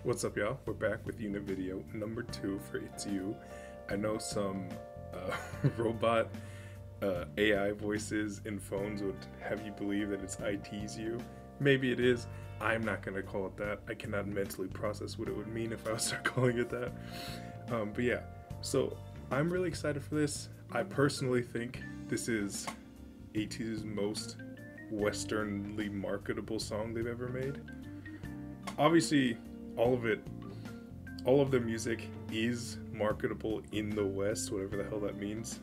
What's up, y'all? We're back with unit video number 2 for It's You. I know some robot AI voices in phones would have you believe that it's ATEEZ you. Maybe it is. I'm not going to call it that. I cannot mentally process what it would mean if I would start calling it that. But yeah, so I'm really excited for this. I personally think this is ATEEZ's most westernly marketable song they've ever made. Obviously, all of their music is marketable in the West, whatever the hell that means,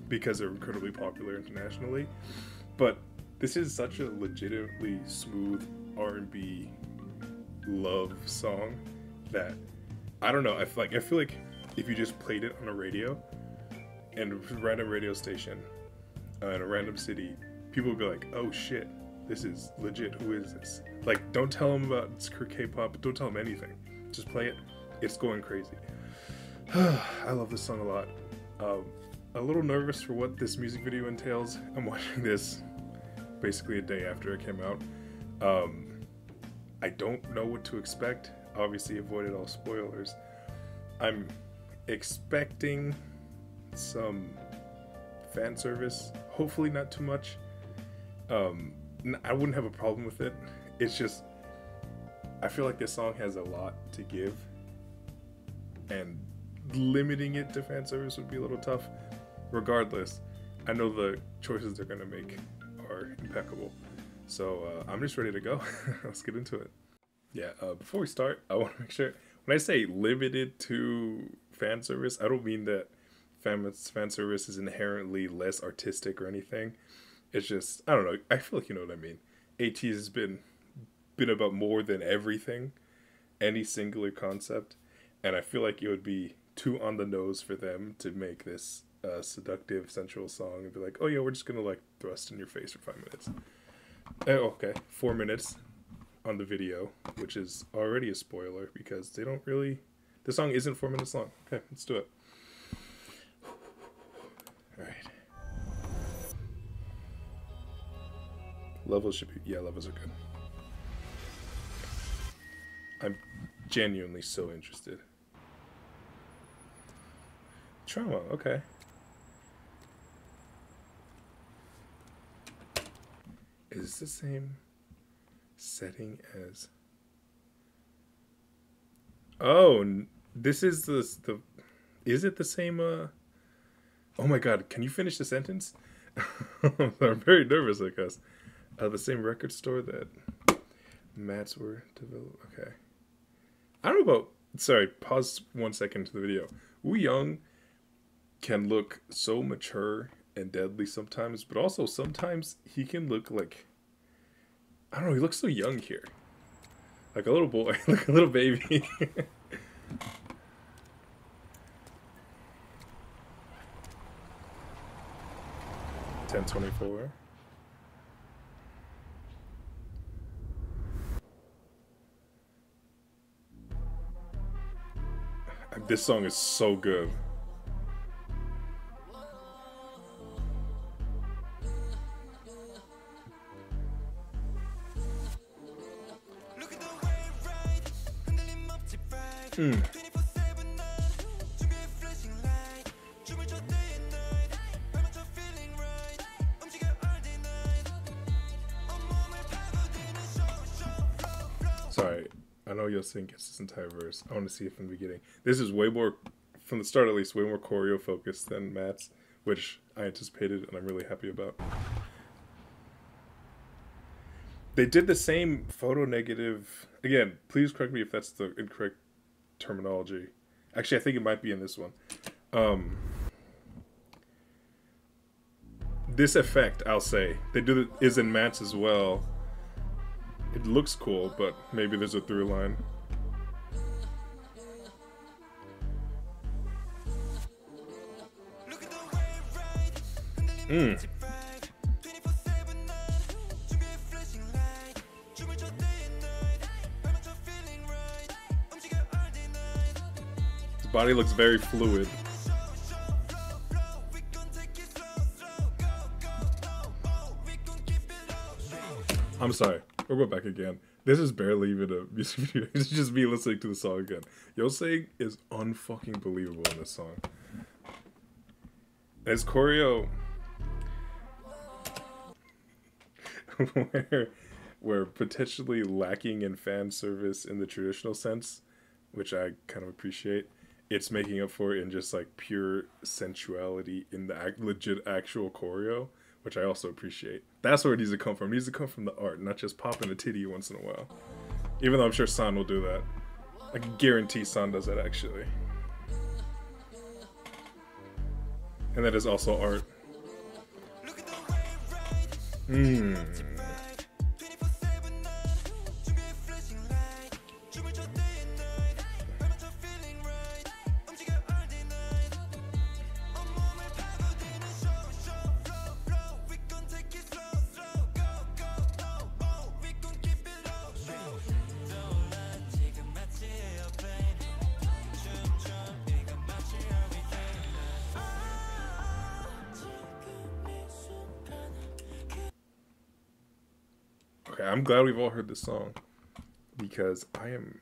because they're incredibly popular internationally. But this is such a legitimately smooth R&B love song that I don't know. I feel like if you just played it on a radio and a random radio station in a random city, people would be like, "Oh shit, this is legit. Who is this?" Like, don't tell them about K-pop. Don't tell them anything. Just play it. It's going crazy. I love this song a lot. A little nervous for what this music video entails. I'm watching this basically a day after it came out. I don't know what to expect. Obviously avoided all spoilers. I'm expecting some fan service. Hopefully not too much. I wouldn't have a problem with it. It's just, I feel like this song has a lot to give, and limiting it to fan service would be a little tough. Regardless, I know the choices they're gonna make are impeccable. So I'm just ready to go. Let's get into it. Yeah, before we start, I want to make sure, when I say limited to fan service, I don't mean that fan service is inherently less artistic or anything. It's just, I don't know, I feel like you know what I mean. ATEEZ has been about more than everything, any singular concept, and I feel like it would be too on the nose for them to make this seductive, sensual song and be like, oh yeah, we're just gonna like thrust in your face for 5 minutes. Oh, okay, 4 minutes on the video, which is already a spoiler because they don't really, the song isn't 4 minutes long. Okay, let's do it. Alright. Levels should be, yeah, levels are good. I'm genuinely so interested. Trauma, okay. Is this the same setting as... Oh, this is the is it the same, oh my god, can you finish the sentence? I'm very nervous, I guess. The same record store that Mats were developed. Okay. I don't know about... Sorry, pause 1 second to the video. Woo Young can look so mature and deadly sometimes, but also sometimes he can look like... I don't know, he looks so young here. Like a little boy, like a little baby. 10:24. This song is so good. Sorry, I know you'll sing this entire verse. I want to see it from the beginning. This is way more, from the start at least, way more choreo focused than Matt's, which I anticipated and I'm really happy about. They did the same photo negative. Again, please correct me if that's the incorrect terminology. Actually, I think it might be in this one. This effect, I'll say, they do it is in Matt's as well. It looks cool, but maybe there's a through line. His body looks very fluid. I'm sorry. We'll go back again. This is barely even a music video. It's just me listening to the song again. Yosei is unfucking believable in this song. His choreo, where potentially lacking in fan service in the traditional sense, which I kind of appreciate, it's making up for it in just like pure sensuality in the legit actual choreo, which I also appreciate. That's where it needs to come from. It needs to come from the art, not just popping a titty once in a while. Even though I'm sure San will do that. I can guarantee San does that actually. And that is also art. Okay, I'm glad we've all heard this song. Because I am...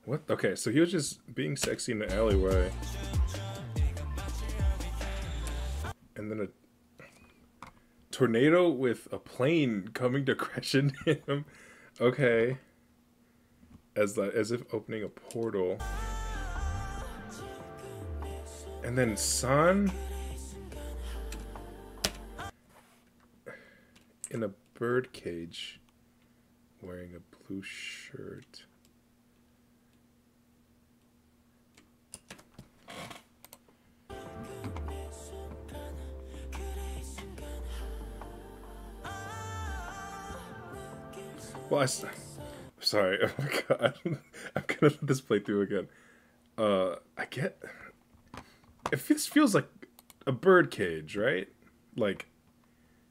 What? Okay, so he was just being sexy in the alleyway. And then a tornado with a plane coming to crash into him. Okay. As if opening a portal. And then San... in a bird cage, wearing a blue shirt. Well, sorry. Oh my god, I'm gonna let this play through again. I get. This feels like a bird cage, right? Like,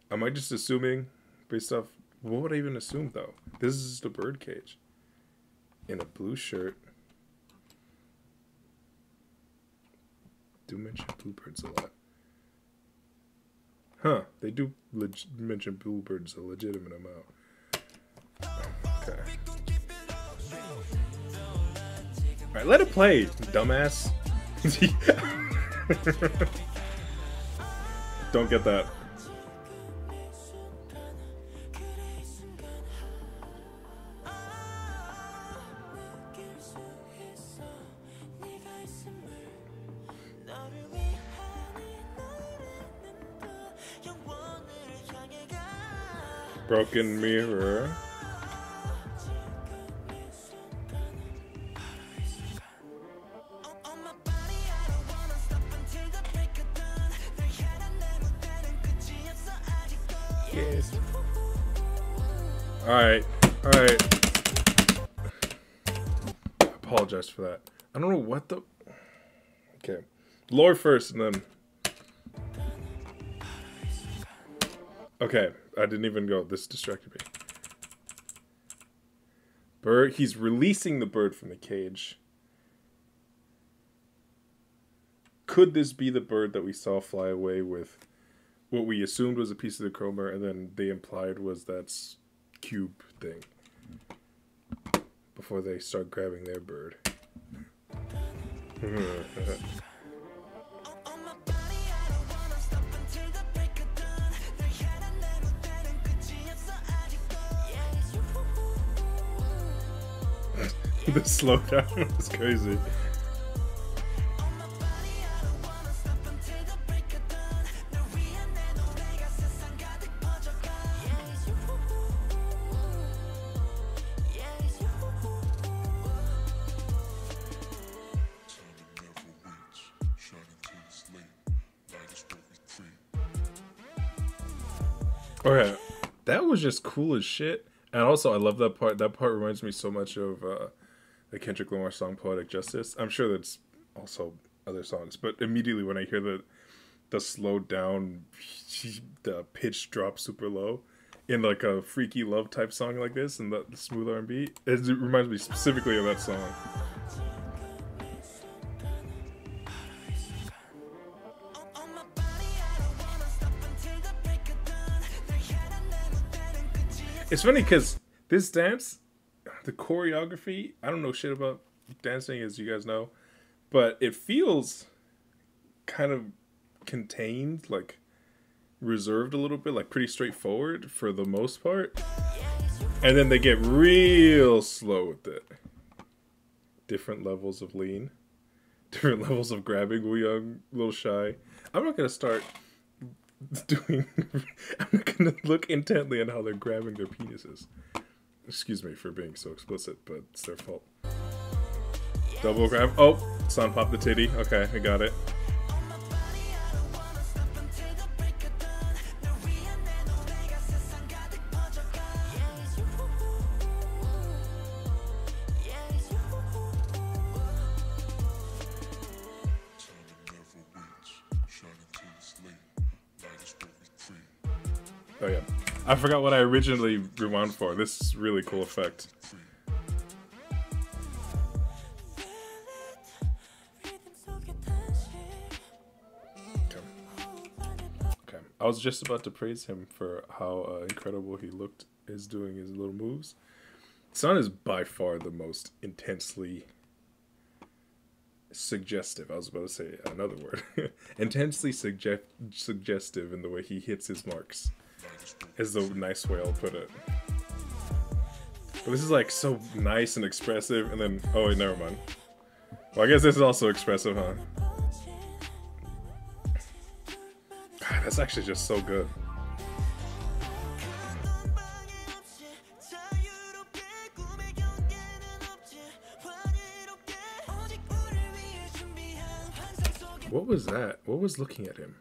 am I just assuming? Based off, what would I even assume though? This is just a bird cage. In a blue shirt. Do mention bluebirds a lot. Huh, they do mention bluebirds a legitimate amount. Okay. Alright, let it play, dumbass. Don't get that. Broken mirror. Yes. Alright. Alright. I apologize for that. I don't know what the... Okay. Lore first and then... Okay. I didn't even go. This distracted me. Bird. He's releasing the bird from the cage. Could this be the bird that we saw fly away with what we assumed was a piece of the chroma, and then they implied was that cube thing before they start grabbing their bird? The slowdown was crazy. Okay, that was just cool as shit. And also, I love that part. That part reminds me so much of the Kendrick Lamar song "Poetic Justice." I'm sure that's also other songs, but immediately when I hear the slowed down, the pitch drop super low in like a freaky love type song like this, and the smooth R&B, it reminds me specifically of that song. It's funny because this dance, the choreography, I don't know shit about dancing, as you guys know, but it feels kind of contained, like reserved a little bit, like pretty straightforward for the most part. And then they get real slow with it. Different levels of lean, different levels of grabbing. Wu Young, a little shy. I'm not gonna start doing. I'm not gonna look intently on how they're grabbing their penises. Excuse me for being so explicit, but it's their fault. Double grab. Oh, Son popped the titty. Okay, I got it. Oh yeah, I forgot what I originally rewound for. This is really cool effect. Okay. I was just about to praise him for how incredible he looked is doing his little moves. Son is by far the most intensely suggestive. I was about to say another word. Intensely suggestive in the way he hits his marks. Is the nice way I'll put it. But this is like so nice and expressive, and then oh wait, never mind. Well, I guess this is also expressive, huh? God, that's actually just so good. What was that? What was looking at him?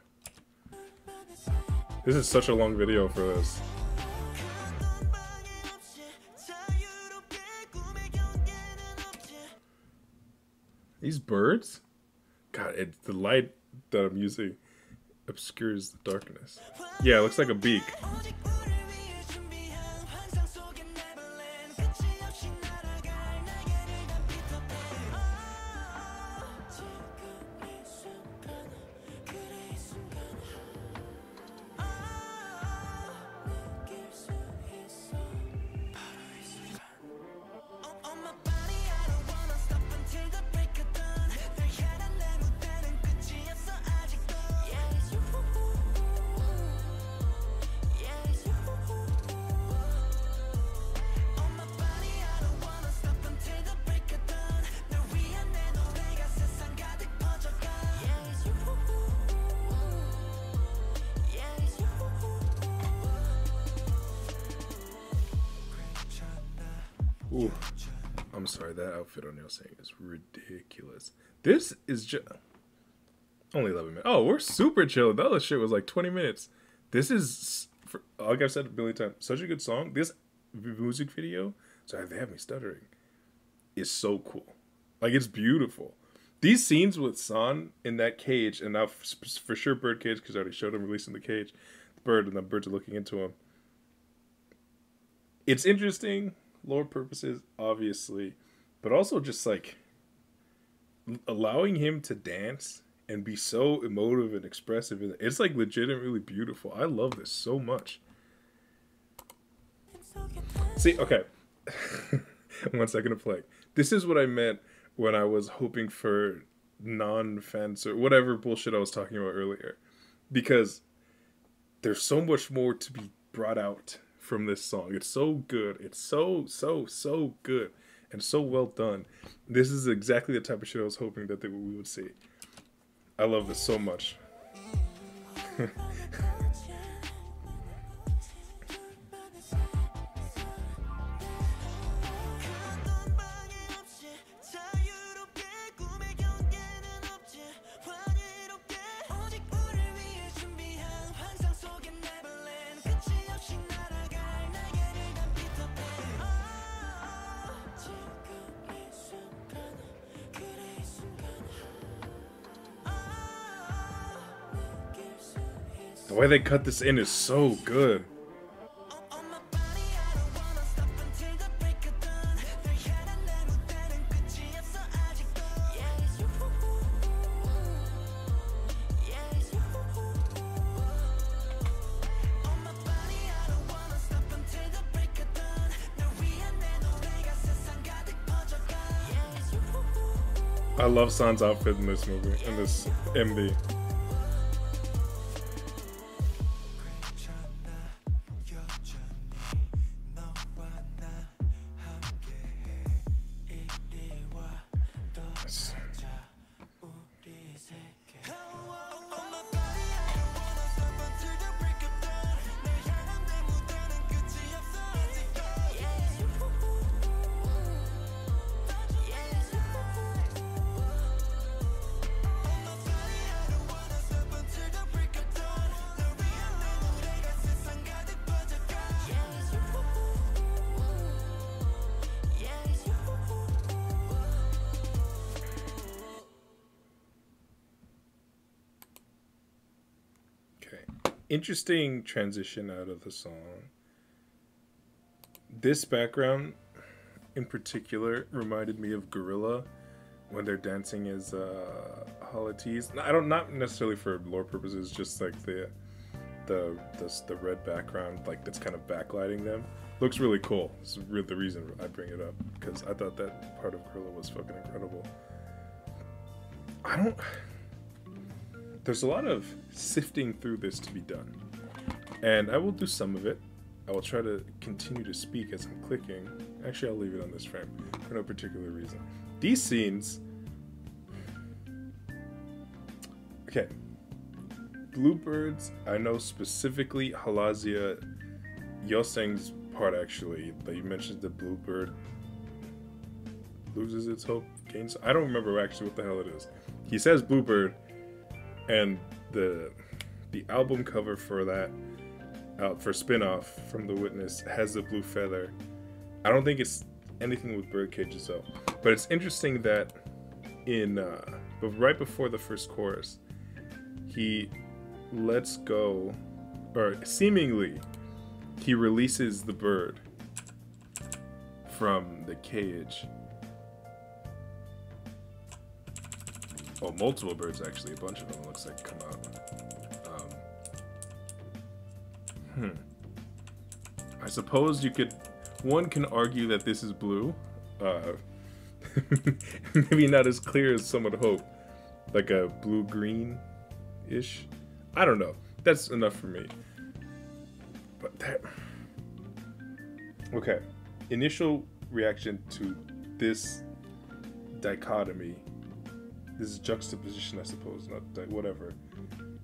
This is such a long video for this. These birds? God, the light that I'm using obscures the darkness. Yeah, it looks like a beak. Ooh, I'm sorry, that outfit on Yosang is ridiculous. This is just only 11 minutes. Oh, we're super chill. The other shit was like 20 minutes. This is, like I've said a billion times, such a good song. This music video, sorry, they have me stuttering, is so cool. Like, it's beautiful. These scenes with Son in that cage, and now for sure bird cage, because I already showed him releasing the cage, the bird, and the birds are looking into him. It's interesting. Lore purposes, obviously, but also just like allowing him to dance and be so emotive and expressive. It's like legitimately beautiful. I love this so much. See, okay. 1 second of play. This is what I meant when I was hoping for non-fans or whatever bullshit I was talking about earlier. Because there's so much more to be brought out from this song. It's so good. It's so good and so well done. This is exactly the type of shit I was hoping that we would see. I love this so much. The way they cut this in is so good. I love San's outfit in this movie, in this MV. Interesting transition out of the song. This background in particular reminded me of Gorilla when they're dancing as ATEEZ. I don't, not necessarily for lore purposes, just like the red background, like that's kind of backlighting them. Looks really cool. This is really the reason I bring it up, because I thought that part of Gorilla was fucking incredible. There's a lot of sifting through this to be done, and I will do some of it. I will try to continue to speak as I'm clicking. Actually, I'll leave it on this frame for no particular reason. These scenes, okay, Bluebirds, I know specifically Halazia Yoseng's part, actually, that you mentioned, the Bluebird loses its hope, gains, I don't remember actually what the hell it is. He says Bluebird, and the album cover for that, for Spin-Off from The Witness, has the blue feather. I don't think it's anything with bird cages though, but it's interesting that but right before the first chorus, he lets go, or seemingly he releases the bird from the cage. Oh, multiple birds actually. A bunch of them looks like come out. I suppose one can argue that this is blue. Maybe not as clear as some would hope. Like a blue-green-ish. I don't know. That's enough for me. But that... Okay. Initial reaction to this dichotomy, this juxtaposition, I suppose, not whatever,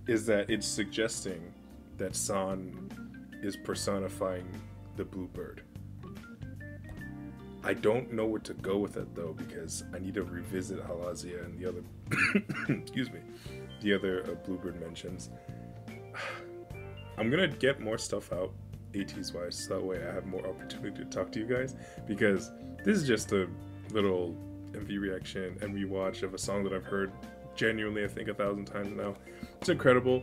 is that it's suggesting that San is personifying the bluebird. I don't know where to go with it though, because I need to revisit Halazia and the other excuse me, the other bluebird mentions. I'm gonna get more stuff out ATEEZ wise, so that way I have more opportunity to talk to you guys, because this is just a little MV reaction and rewatch of a song that I've heard genuinely I think 1,000 times now. It's incredible.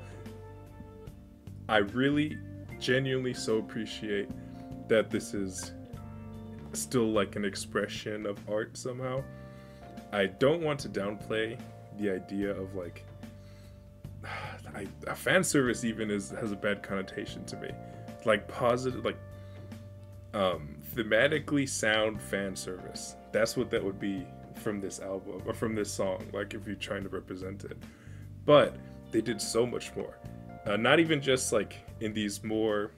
I really genuinely so appreciate that this is still like an expression of art somehow. I don't want to downplay the idea of like a fan service even has a bad connotation to me. Like positive, like thematically sound fan service. That's what that would be from this album or from this song, like if you're trying to represent it. But they did so much more. Not even just like in these more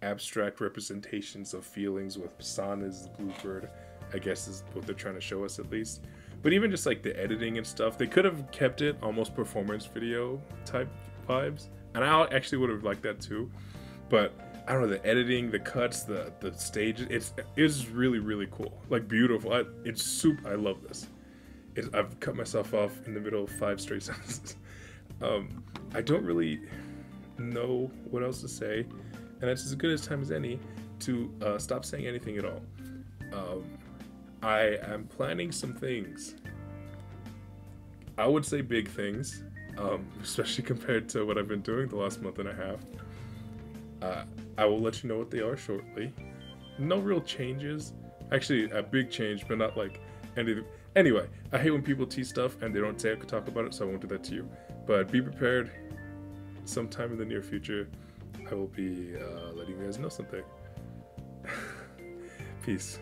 abstract representations of feelings with San as the bluebird, I guess is what they're trying to show us at least. But even just like the editing and stuff, they could have kept it almost performance video type vibes. And I actually would have liked that too. But I don't know, the editing, the cuts, the stage, it's really, really cool. Like beautiful. It's super, I love this. I've cut myself off in the middle of 5 straight sentences. I don't really know what else to say, and it's as good as time as any to stop saying anything at all. I am planning some things. I would say big things, especially compared to what I've been doing the last month and a half. I will let you know what they are shortly. No real changes. Actually, a big change, but not like anything. Anyway, I hate when people tease stuff and they don't say I could talk about it, so I won't do that to you. But be prepared. Sometime in the near future, I will be letting you guys know something. Peace.